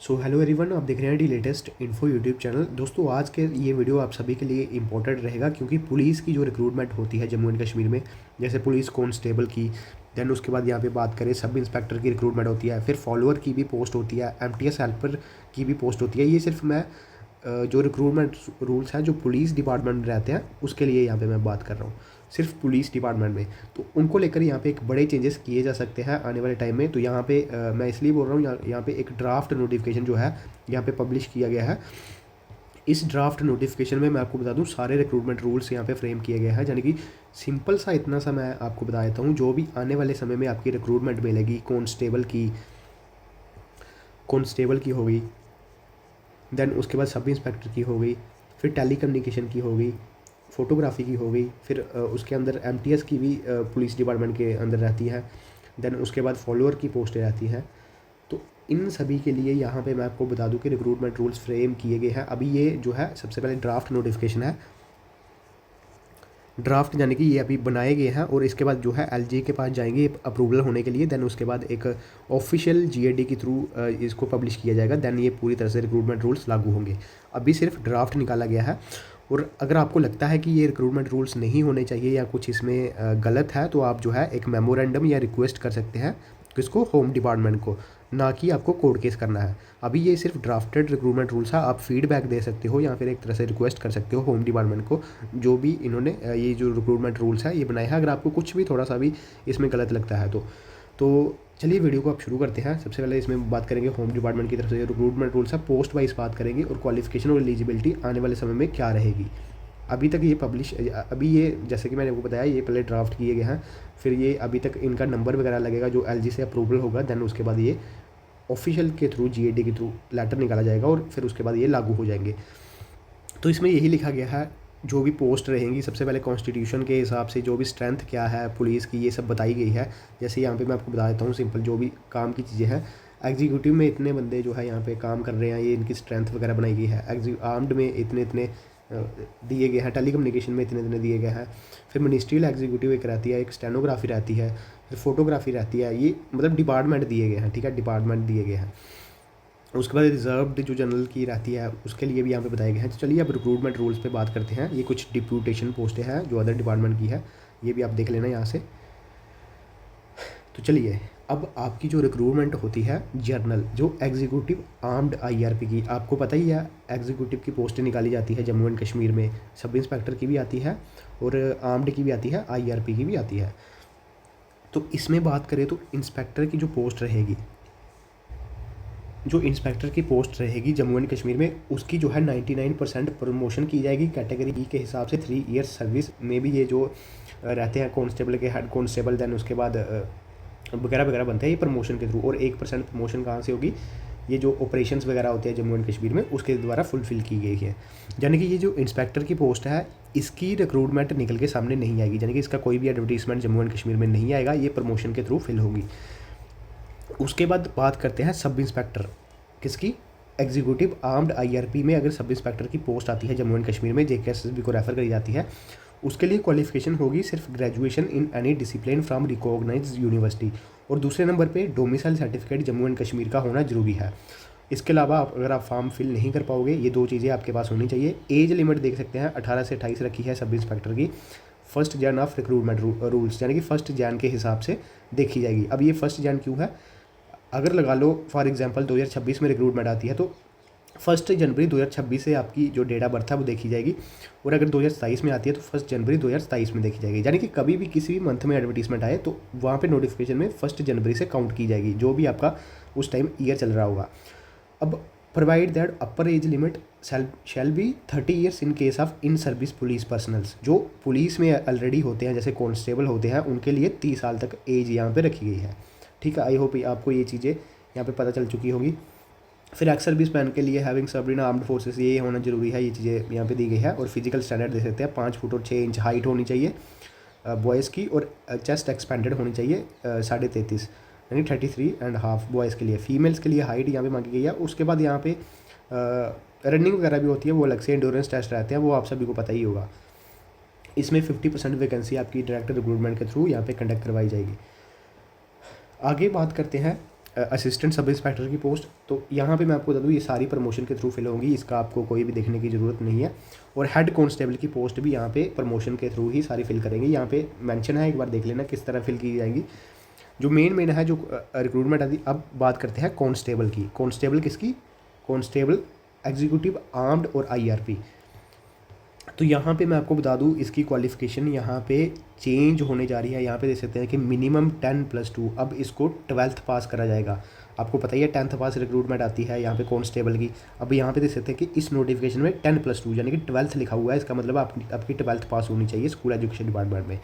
So hello everyone, आप देख रहे हैं D latest info YouTube channel. दोस्तों, आज के ये वीडियो आप सभी के लिए इंपॉर्टेंट रहेगा क्योंकि पुलिस की जो रिक्रूटमेंट होती है जम्मू एंड कश्मीर में, जैसे पुलिस कांस्टेबल की, देन उसके बाद यहाँ पे बात करें सब इंस्पेक्टर की रिक्रूटमेंट होती है, फिर फॉलोअर की भी पोस्ट होती है, एमटीएस हेल्पर की भी पोस्ट होती है। ये सिर्फ मैं जो रिक्रूटमेंट रूल्स हैं जो पुलिस डिपार्टमेंट में रहते हैं उसके लिए यहाँ पे मैं बात कर रहा हूँ, सिर्फ पुलिस डिपार्टमेंट में। तो उनको लेकर यहाँ पे एक बड़े चेंजेस किए जा सकते हैं आने वाले टाइम में। तो यहाँ पे मैं इसलिए बोल रहा हूँ, यहाँ पे एक ड्राफ्ट नोटिफिकेशन जो है यहाँ पे पब्लिश किया गया है। इस ड्राफ्ट नोटिफिकेशन में मैं आपको बता दूं सारे रिक्रूटमेंट रूल्स यहाँ पे फ्रेम किए गए हैं, यानी कि सिंपल सा इतना सा मैं आपको बता देता हूँ। जो भी आने वाले समय में आपकी रिक्रूटमेंट मिलेगी, कॉन्स्टेबल की होगी, देन उसके बाद सब इंस्पेक्टर की हो गई, फिर टेली कम्युनिकेशन की हो गई, फ़ोटोग्राफी की हो गई, फिर उसके अंदर एमटीएस की भी पुलिस डिपार्टमेंट के अंदर रहती है, देन उसके बाद फॉलोअर की पोस्टें रहती हैं। तो इन सभी के लिए यहाँ पे मैं आपको बता दूं कि रिक्रूटमेंट रूल्स फ्रेम किए गए हैं। अभी ये जो है सबसे पहले ड्राफ्ट नोटिफिकेशन है, ड्राफ्ट यानी कि ये अभी बनाए गए हैं और इसके बाद जो है एलजी के पास जाएंगे अप्रूवल होने के लिए। देन उसके बाद एक ऑफिशियल जीएडी के थ्रू इसको पब्लिश किया जाएगा। देन ये पूरी तरह से रिक्रूटमेंट रूल्स लागू होंगे। अभी सिर्फ ड्राफ्ट निकाला गया है। और अगर आपको लगता है कि ये रिक्रूटमेंट रूल्स नहीं होने चाहिए या कुछ इसमें गलत है, तो आप जो है एक मेमोरेंडम या रिक्वेस्ट कर सकते हैं किसको, होम डिपार्टमेंट को, ना कि आपको कोर्ट केस करना है। अभी ये सिर्फ ड्राफ्टेड रिक्रूटमेंट रूल्स है, आप फीडबैक दे सकते हो या फिर एक तरह से रिक्वेस्ट कर सकते हो होम डिपार्टमेंट को, जो भी इन्होंने ये जो रिक्रूटमेंट रूल्स है ये बनाए हैं। अगर आपको कुछ भी थोड़ा सा भी इसमें गलत लगता है तो चलिए वीडियो को आप शुरू करते हैं। सबसे पहले इसमें बात करेंगे होम डिपार्टमेंट की तरफ से रिक्रूटमेंट रूल्स है, पोस्ट वाइज बात करेंगे और क्वालिफिकेशन और एलिजिबिलिटी आने वाले समय में क्या रहेगी। अभी ये जैसे कि मैंने आपको बताया, ये पहले ड्राफ्ट किए गए हैं, फिर ये अभी तक इनका नंबर वगैरह लगेगा जो एलजी से अप्रूवल होगा। देन उसके बाद ये ऑफिशियल के थ्रू, जीएडी के थ्रू लेटर निकाला जाएगा और फिर उसके बाद ये लागू हो जाएंगे। तो इसमें यही लिखा गया है, जो भी पोस्ट रहेंगी सबसे पहले कॉन्स्टिट्यूशन के हिसाब से जो भी स्ट्रेंथ क्या है पुलिस की, ये सब बताई गई है। जैसे यहाँ पे मैं आपको बता देता हूँ सिंपल जो भी काम की चीज़ें हैं। एग्जीक्यूटिव में इतने बंदे जो है यहाँ पे काम कर रहे हैं, ये इनकी स्ट्रेंथ वगैरह बनाई गई है। आर्म्ड में इतने इतने दिए गए हैं, टेली कम्युनिकेशन में इतने इतने दिए गए हैं। फिर मिनिस्ट्रियल एग्जीक्यूटिव एक रहती है, एक स्टेनोग्राफी रहती है, फिर फोटोग्राफी रहती है। ये मतलब डिपार्टमेंट दिए गए हैं, ठीक है, डिपार्टमेंट दिए गए हैं। उसके बाद रिजर्व्ड जो जनरल की रहती है उसके लिए भी यहाँ पे बताए गए हैं। तो चलिए अब रिक्रूटमेंट रूल्स पे बात करते हैं। ये कुछ डिप्यूटेशन पोस्टें हैं जो अदर डिपार्टमेंट की है, ये भी आप देख लेना यहाँ से। तो चलिए, अब आपकी जो रिक्रूटमेंट होती है जर्नल, जो एग्जीक्यूटिव आर्म्ड आईआरपी की, आपको पता ही है एग्जीक्यूटिव की पोस्टें निकाली जाती है जम्मू एंड कश्मीर में। सब इंस्पेक्टर की भी आती है और आर्म्ड की भी आती है, आईआरपी की भी आती है। तो इसमें बात करें तो इंस्पेक्टर की जो पोस्ट रहेगी, जो इंस्पेक्टर की पोस्ट रहेगी जम्मू एंड कश्मीर में, उसकी जो है 99% प्रमोशन की जाएगी कैटेगरी ई के हिसाब से। 3 ईयर्स सर्विस में भी ये जो रहते हैं कांस्टेबल के हेड कांस्टेबल, देन उसके बाद वगैरह वगैरह बनते हैं ये प्रमोशन के थ्रू। और 1% प्रमोशन कहाँ से होगी, ये जो ऑपरेशंस वगैरह होते हैं जम्मू एंड कश्मीर में उसके द्वारा फुलफिल की गई है। यानी कि ये जो इंस्पेक्टर की पोस्ट है इसकी रिक्रूटमेंट निकल के सामने नहीं आएगी, यानी कि इसका कोई भी एडवर्टीजमेंट जम्मू एंड कश्मीर में नहीं आएगा, ये प्रमोशन के थ्रू फिल होगी। उसके बाद बात करते हैं सब इंस्पेक्टर किसकी, एग्जीक्यूटिव आर्म्ड आईआरपी में अगर सब इंस्पेक्टर की पोस्ट आती है जम्मू एंड कश्मीर में, जेकेएसएसबी को रेफर करी जाती है, उसके लिए क्वालिफिकेशन होगी सिर्फ graduation in any discipline from recognised university. और दूसरे नंबर पे domicile certificate Jammu and Kashmir का होना जरूरी है। इसके अलावा अगर आप फॉर्म फिल नहीं कर पाओगे, ये 2 चीज़ें आपके पास होनी चाहिए। एज लिमिट देख सकते हैं 18 से 28 रखी है सब इंस्पेक्टर की। 1 जन ऑफ रिक्रूटमेंट रूल्स, यानी कि 1 जन के हिसाब से देखी जाएगी। अब ये 1 जन क्यों है, अगर लगा लो फॉर एग्जांपल 2026 में रिक्रूटमेंट आती है तो 1 जनवरी 2026 से आपकी जो डेट ऑफ बर्थ है वो देखी जाएगी। और अगर 2027 में आती है तो 1 जनवरी 2027 में देखी जाएगी। यानी कि कभी भी किसी भी मंथ में एडवर्टीजमेंट आए तो वहाँ पे नोटिफिकेशन में 1 जनवरी से काउंट की जाएगी, जो भी आपका उस टाइम ईयर चल रहा होगा। अब provide that upper age limit shall be 30 years in case of in service police personnels. जो पुलिस में ऑलरेडी होते हैं जैसे कांस्टेबल होते हैं उनके लिए 30 साल तक एज यहाँ पे रखी गई है, ठीक है। आई होप आपको ये चीज़ें यहाँ पे पता चल चुकी होगी। फिर एक्स सर्विस मैन के लिए having served in armed forces, ये होना जरूरी है, ये चीज़ें यहाँ पे दी गई है। और फिजिकल स्टैंडर्ड दे सकते हैं 5 फुट और 6 इंच हाइट होनी चाहिए बॉयज़ की, और चेस्ट एक्सपेंडेड होनी चाहिए 33.5 यानी 33.5 बॉयज़ के लिए। फीमेल्स के लिए हाइट यहाँ पे मांगी गई है। उसके बाद यहाँ पे रनिंग वगैरह भी होती है, वो अलग से एंडोरेंस टेस्ट रहते हैं, वो आप सभी को पता ही होगा। इसमें 50% वैकेंसी आपकी डायरेक्ट रिक्रूटमेंट के थ्रू यहाँ पे कंडक्ट करवाई जाएगी। आगे बात करते हैं असिस्टेंट सब इंस्पेक्टर की पोस्ट, तो यहाँ पे मैं आपको बता दूँ ये सारी प्रमोशन के थ्रू फिल होंगी, इसका आपको कोई भी देखने की ज़रूरत नहीं है। और हेड कांस्टेबल की पोस्ट भी यहाँ पे प्रमोशन के थ्रू ही सारी फिल करेंगे। यहाँ पे मेंशन है, एक बार देख लेना किस तरह फिल की जाएंगी। जो मेन है जो रिक्रूटमेंट आती। अब बात करते हैं कांस्टेबल की। कांस्टेबल किसकी? कांस्टेबल एग्जीक्यूटिव आर्म्ड और IRP। तो यहाँ पे मैं आपको बता दूँ इसकी क्वालिफ़िकेशन यहाँ पे चेंज होने जा रही है। यहाँ पे देख सकते हैं कि मिनिमम 10+2, अब इसको 12th पास करा जाएगा। आपको पता ही है 10th पास रिक्रूटमेंट आती है यहाँ पे कांस्टेबल की। अब यहाँ पे देख सकते हैं कि इस नोटिफिकेशन में 10+2 यानी कि 12th लिखा हुआ है। इसका मतलब आपकी 12th पास होनी चाहिए स्कूल एजुकेशन डिपार्टमेंट में।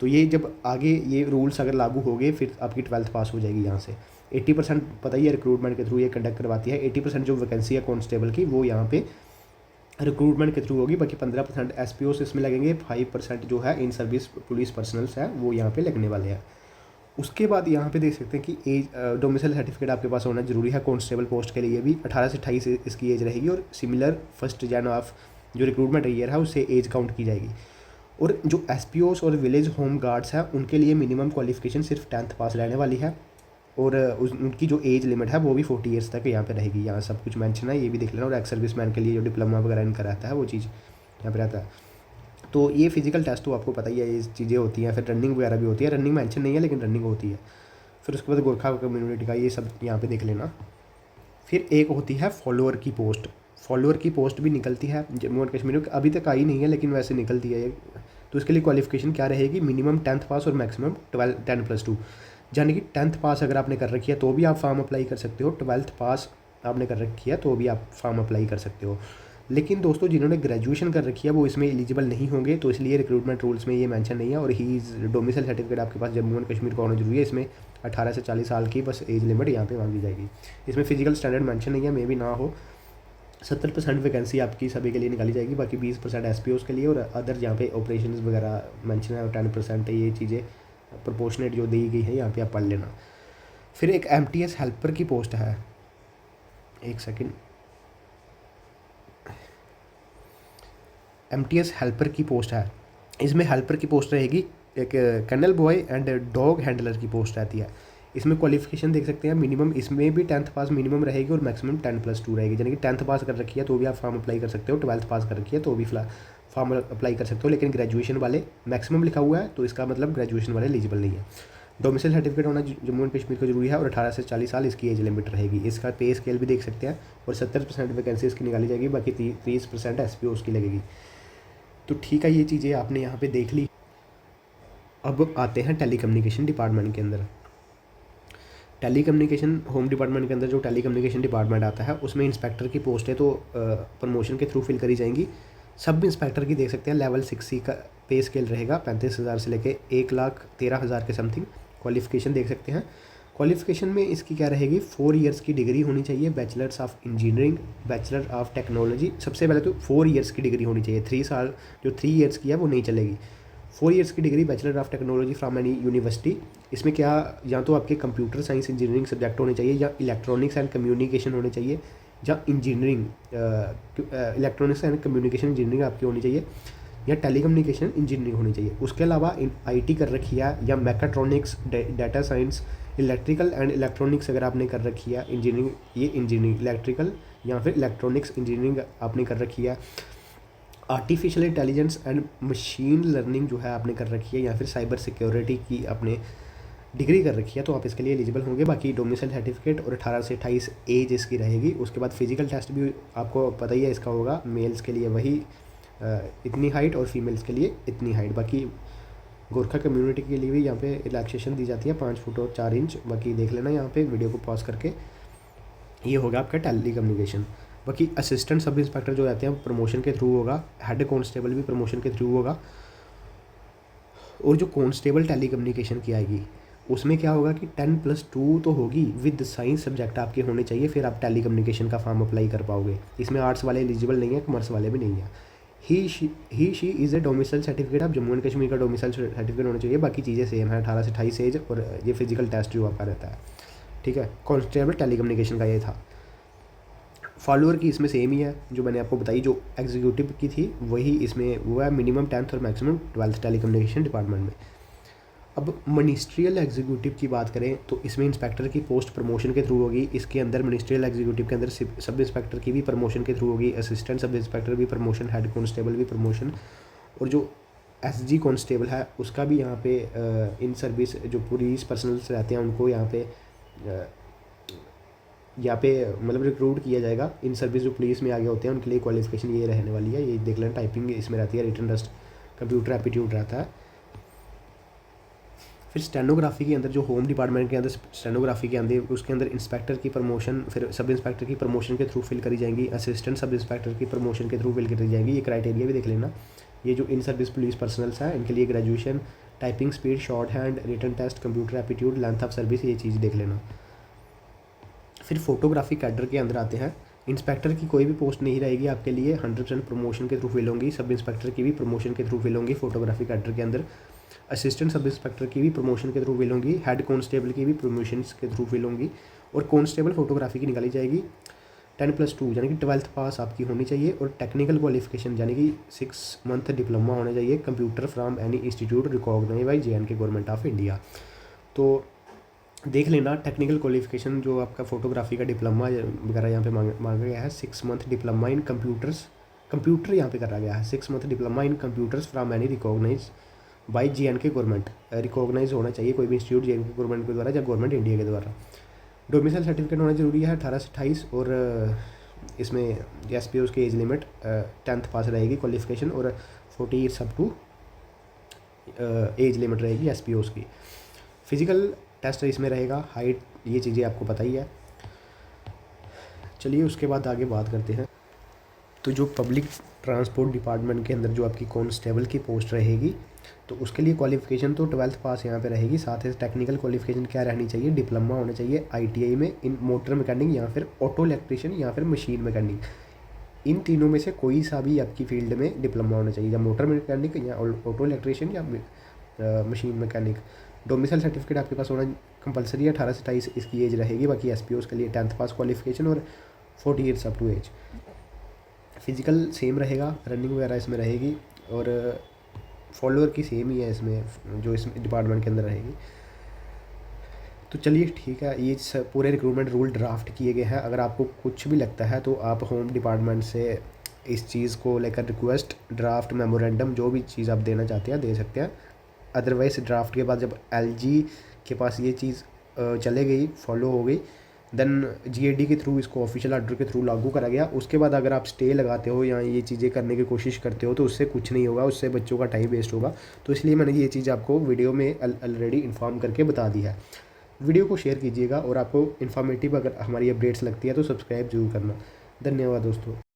तो ये जब आगे ये रूल्स अगर लागू हो गए फिर आपकी 12th पास हो जाएगी। यहाँ से 80% पता ही है रिक्रूटमेंट के थ्रू ये कंडक्ट करवाती है। 80% जो वैकेंसी है कांस्टेबल की वो यहाँ पे रिक्रूटमेंट के थ्रू होगी। बाकी 15% SPOs इसमें लगेंगे, 5% जो है इन सर्विस पुलिस पर्सनल्स है वो यहाँ पे लगने वाले हैं। उसके बाद यहाँ पे देख सकते हैं कि एज डोमिसाइल सर्टिफिकेट आपके पास होना जरूरी है कांस्टेबल पोस्ट के लिए भी। 18 से 28 इसकी एज रहेगी और सिमिलर 1 जनवरी ऑफ जो रिक्रूटमेंट ईयर है उससे एज काउंट की जाएगी। और जो SPOs और विलेज होम गार्ड्स हैं उनके लिए मिनिमम क्वालिफिकेशन सिर्फ 10th पास रहने वाली है। और उनकी जो एज लिमिट है वो भी 40 ईयर्स तक यहाँ पे रहेगी। यहाँ सब कुछ मेंशन है, ये भी देख लेना। और एक्स सर्विस मैन के लिए जो डिप्लोमा वगैरह इनका रहता है वो चीज़ यहाँ पे रहता है। तो ये फिजिकल टेस्ट तो आपको पता ही है, ये चीज़ें होती हैं। फिर रनिंग वगैरह भी होती है, रनिंग मेंशन नहीं है लेकिन रनिंग होती है। फिर उसके बाद गोरखा कम्युनिटी का ये सब यहाँ पे देख लेना। फिर एक होती है फॉलोअर की पोस्ट। फॉलोअर की पोस्ट भी निकलती है जम्मू एंड कश्मीर में, अभी तक आई नहीं है लेकिन वैसे निकलती है। तो इसके लिए क्वालिफिकेशन क्या रहेगी? मिनिमम 10th पास और मैक्सिमम 10+2, यानी कि 10th पास अगर आपने कर रखी है तो भी आप फॉर्म अप्लाई कर सकते हो, 12th पास आपने कर रखी है तो भी आप फॉर्म अप्लाई कर सकते हो। लेकिन दोस्तों जिन्होंने ग्रेजुएशन कर रखी है वो इसमें एलिजिबल नहीं होंगे, तो इसलिए रिक्रूटमेंट रूल्स में ये मेंशन नहीं है। और ही डोमिसाइल सर्टिफिकेट आपके पास जम्मू एंड कश्मीर का होना जरूरी है। इसमें 18 से 40 साल की बस एज लिमिट यहाँ पे मांगी जाएगी। इसमें फिजिकल स्टैंडर्ड मेंशन नहीं है, मे भी ना हो। 70% वैकेंसी आपकी सभी के लिए निकाली जाएगी, बाकी 20% SPOs के लिए और अदर जहाँ पे ऑपरेशन वगैरह मेंशन है 10%। ये चीज़ें प्रोपोर्शनेट जो दी गई है यहाँ पे आप पढ़ लेना। फिर एक MTS हेल्पर की पोस्ट है, एक सेकंड। MTS हेल्पर की पोस्ट है, इसमें हेल्पर की पोस्ट रहेगी। एक kennel boy and dog handler की पोस्ट रहती है। इसमें क्वालिफिकेशन देख सकते हैं, मिनिमम इसमें भी 10th पास मिनिमम रहेगी और मैक्सिमम 10+2 रहेगी। यानी कि 10th पास कर रखी है तो भी आप फॉर्म अप्लाई कर सकते हो, 12th पास कर रखी है तो भी फॉर्म अप्लाई कर सकते हो। लेकिन ग्रेजुएशन वाले मैक्सिमम लिखा हुआ है तो इसका मतलब ग्रेजुएशन वाले एलिजिबल नहीं है। डोमिसाइल सर्टिफिकेट होना जम्मू एंड कश्मीर को जरूरी है और 18 से 40 साल इसकी एज लिमिट रहेगी। इसका पे स्केल भी देख सकते हैं और 70% वैकेंसी इसकी निकाली जाएगी, बाकी 30% SPOs की लगेगी। तो ठीक है, ये चीज़ें आपने यहाँ पे देख ली। अब आते हैं टेली कम्युनिकेशन डिपार्टमेंट के अंदर। टेली कम्युनिकेशन होम डिपार्टमेंट के अंदर जो टेली कम्युनिकेशन डिपार्टमेंट आता है उसमें इंस्पेक्टर की पोस्ट है तो प्रमोशन के थ्रू फिल करी जाएंगी। सब इंस्पेक्टर की देख सकते हैं लेवल 6C का पे स्केल रहेगा, 35,000 से लेके 1,13,000 के समथिंग। क्वालिफिकेशन देख सकते हैं। क्वालिफिकेशन में इसकी क्या रहेगी? 4 ईयर्स की डिग्री होनी चाहिए, bachelors of engineering, bachelor of technology. सबसे पहले तो 4 ईयर्स की डिग्री होनी चाहिए, 3 साल जो 3 ईयर्स की है वो नहीं चलेगी। 4 ईयर्स की degree bachelor of technology from any university. इसमें क्या या तो आपके कंप्यूटर साइंस इंजीनियरिंग सब्जेक्ट होने चाहिए, या इलेक्ट्रॉनिक्स एंड कम्युनिकेशन होने चाहिए, या engineering electronics and communication engineering आपकी होनी चाहिए, या टेली कम्युनिकेशन इंजीनियरिंग होनी चाहिए। उसके अलावा IT कर रखी है या mechatronics, data science, electrical and electronics अगर आपने कर रखी है इंजीनियरिंग, ये इंजीनियरिंग इलेक्ट्रिकल या फिर इलेक्ट्रॉनिक्स इंजीनियरिंग आपने कर रखी है। Artificial intelligence and machine learning जो है आपने कर रखी है, या फिर साइबर सिक्योरिटी की आपने डिग्री कर रखी है तो आप इसके लिए एलिजिबल होंगे। बाकी डोमिसाइल सर्टिफिकेट और 18 से 28 एज इसकी रहेगी। उसके बाद फिजिकल टेस्ट भी आपको पता ही है इसका होगा, मेल्स के लिए वही इतनी हाइट और फीमेल्स के लिए इतनी हाइट। बाकी गोरखा कम्युनिटी के लिए भी यहाँ पे रिलैक्सेशन दी जाती है 5 फुट और 4 इंच। बाकी देख लेना यहाँ पे वीडियो को पॉज करके। ये होगा आपका टेली कम्युनिकेशन। बाकी असिस्टेंट सब इंस्पेक्टर जो रहते हैं प्रमोशन के थ्रू होगा, हेड कांस्टेबल भी प्रमोशन के थ्रू होगा। और जो कांस्टेबल टेली कम्युनिकेशन की आएगी उसमें क्या होगा कि 10+2 तो होगी, विद साइंस सब्जेक्ट आपके होने चाहिए, फिर आप टेली कम्युनिकेशन का फॉर्म अप्लाई कर पाओगे। इसमें आर्ट्स वाले एलिजिबल नहीं है, कॉमर्स वाले भी नहीं है। He she is a domicile certificate, आप जम्मू एंड कश्मीर का डोमिसाइल सर्टिफिकेट होना चाहिए। बाकी चीज़ें सेम है, 18 से 28 एज और ये फिजिकल टेस्ट जो आपका रहता है। ठीक है, कांस्टेबल टेली कम्युनिकेशन का ये था। फॉलोअर की इसमें सेम ही है जो मैंने आपको बताई, जो एग्जीक्यूटिव की थी वही इसमें वो है, मिनिमम 10th और maximum 12th tele communication department में। अब मिनिस्ट्रियल एग्जीक्यूटिव की बात करें तो इसमें इंस्पेक्टर की पोस्ट प्रमोशन के थ्रू होगी। इसके अंदर मिनिस्ट्रियल एग्जीक्यूटिव के अंदर सब इंस्पेक्टर की भी प्रमोशन के थ्रू होगी, असिस्टेंट सब इंस्पेक्टर भी प्रमोशन, हेड कांस्टेबल भी प्रमोशन, और जो एसजी कांस्टेबल है उसका भी यहाँ पे इन सर्विस जो पुलिस पर्सनल्स रहते हैं उनको यहाँ पे मतलब रिक्रूट किया जाएगा। इन सर्विस जो पुलिस में आगे होते हैं उनके लिए क्वालिफिकेशन ये रहने वाली है, ये देख लें। टाइपिंग इसमें रहती है, रिटन टेस्ट, कंप्यूटर एप्टीट्यूड रहता है। फिर स्टेनोग्राफी के अंदर जो होम डिपार्टमेंट के अंदर स्टेनोग्राफी के अंदर उसके अंदर इंस्पेक्टर की प्रमोशन फिर सब इंस्पेक्टर की प्रमोशन के थ्रू फिल करी जाएंगी, असिस्टेंट सब इंस्पेक्टर की प्रमोशन के थ्रू फिल करी जाएंगी। ये क्राइटेरिया भी देख लेना। ये जो इन सर्विस पुलिस पर्सनल्स हैं इनके लिए graduation, typing speed, shorthand, written test, computer aptitude, length of service, ये चीज़ देख लेना। फिर फोटोग्राफी कैडर के अंदर आते हैं। इंस्पेक्टर की कोई भी पोस्ट नहीं रहेगी आपके लिए, 100% प्रमोशन के थ्रू फिल होंगी। सब इंस्पेक्टर की भी प्रमोशन के थ्रू फिल होंगी फोटोग्राफी कैडर के अंदर। असिस्टेंट सब इंस्पेक्टर की भी प्रमोशन के थ्रू फिल होंगी। हेड कांस्टेबल की भी प्रमोशन के थ्रू फिल होंगी। और कांस्टेबल फोटोग्राफी की निकाली जाएगी 10+2 यानी कि 12th पास आपकी होनी चाहिए। और टेक्निकल क्वालिफिकेशन यानी कि 6 मंथ डिप्लोमा होना चाहिए, computer from any institute recognised by JNK government of India. तो देख लेना टेक्निकल क्वालिफिकेशन जो आपका फोटोग्राफी का डिप्लोमा वगैरह यहाँ पे मांगा गया है। 6 मंथ डिप्लोमा इन कंप्यूटर यहाँ पे करा गया है। 6 month diploma in computers from any recognise by JNK government, recognise होना चाहिए कोई भी इंस्टीट्यूट JNK गवर्नमेंट के द्वारा या गवर्नमेंट इंडिया के द्वारा। डोमिसाइल सर्टिफिकेट होना जरूरी है 18 से 28। और इसमें SPOs की एज लिमिट 10th पास रहेगी क्वालिफिकेशन, और 40 years up to age limit रहेगी SPOs की। फिजिकल टेस्ट इसमें रहेगा, हाइट, ये चीज़ें आपको पता ही है। चलिए उसके बाद आगे बात करते हैं। तो जो पब्लिक ट्रांसपोर्ट डिपार्टमेंट के अंदर जो आपकी कांस्टेबल की पोस्ट रहेगी तो उसके लिए क्वालिफिकेशन तो 12th पास यहाँ पे रहेगी। साथ ही टेक्निकल क्वालिफिकेशन क्या रहनी चाहिए, डिप्लोमा होना चाहिए ITI में इन मोटर मैकेनिक या फिर ऑटो इलेक्ट्रिशियन या फिर मशीन मैकेनिक। इन तीनों में से कोई सा भी आपकी फील्ड में डिप्लोमा होना चाहिए, या मोटर मैकेनिक या ऑटो इलेक्ट्रिशियन या मशीन मैकेनिक। डोमिसाइल सर्टिफिकेट आपके पास होना कंपलसरी है, 18 से 28 इसकी एज रहेगी। बाकी SPOs के लिए 10th पास क्वालिफिकेशन और 40 years up to age. Physical same रहेगा, रनिंग वगैरह इसमें रहेगी, और फॉलोअर की सेम ही है इसमें जो इस डिपार्टमेंट के अंदर रहेगी। तो चलिए ठीक है, ये पूरे रिक्रूटमेंट रूल ड्राफ्ट किए गए हैं। अगर आपको कुछ भी लगता है तो आप होम डिपार्टमेंट से इस चीज़ को लेकर रिक्वेस्ट, ड्राफ्ट, मेमोरेंडम, जो भी चीज़ आप देना चाहते हैं दे सकते हैं। अदरवाइज ड्राफ्ट के बाद जब LG के पास ये चीज़ चले गई, फॉलो हो गई, देन GAD के थ्रू इसको ऑफिशियल ऑर्डर के थ्रू लागू करा गया। उसके बाद अगर आप स्टे लगाते हो या ये चीज़ें करने की कोशिश करते हो तो उससे कुछ नहीं होगा, उससे बच्चों का टाइम वेस्ट होगा। तो इसलिए मैंने ये चीज़ आपको वीडियो में ऑलरेडी इन्फॉर्म करके बता दी है। वीडियो को शेयर कीजिएगा, और आपको इन्फॉर्मेटिव अगर हमारी अपडेट्स लगती है तो सब्सक्राइब जरूर करना। धन्यवाद दोस्तों।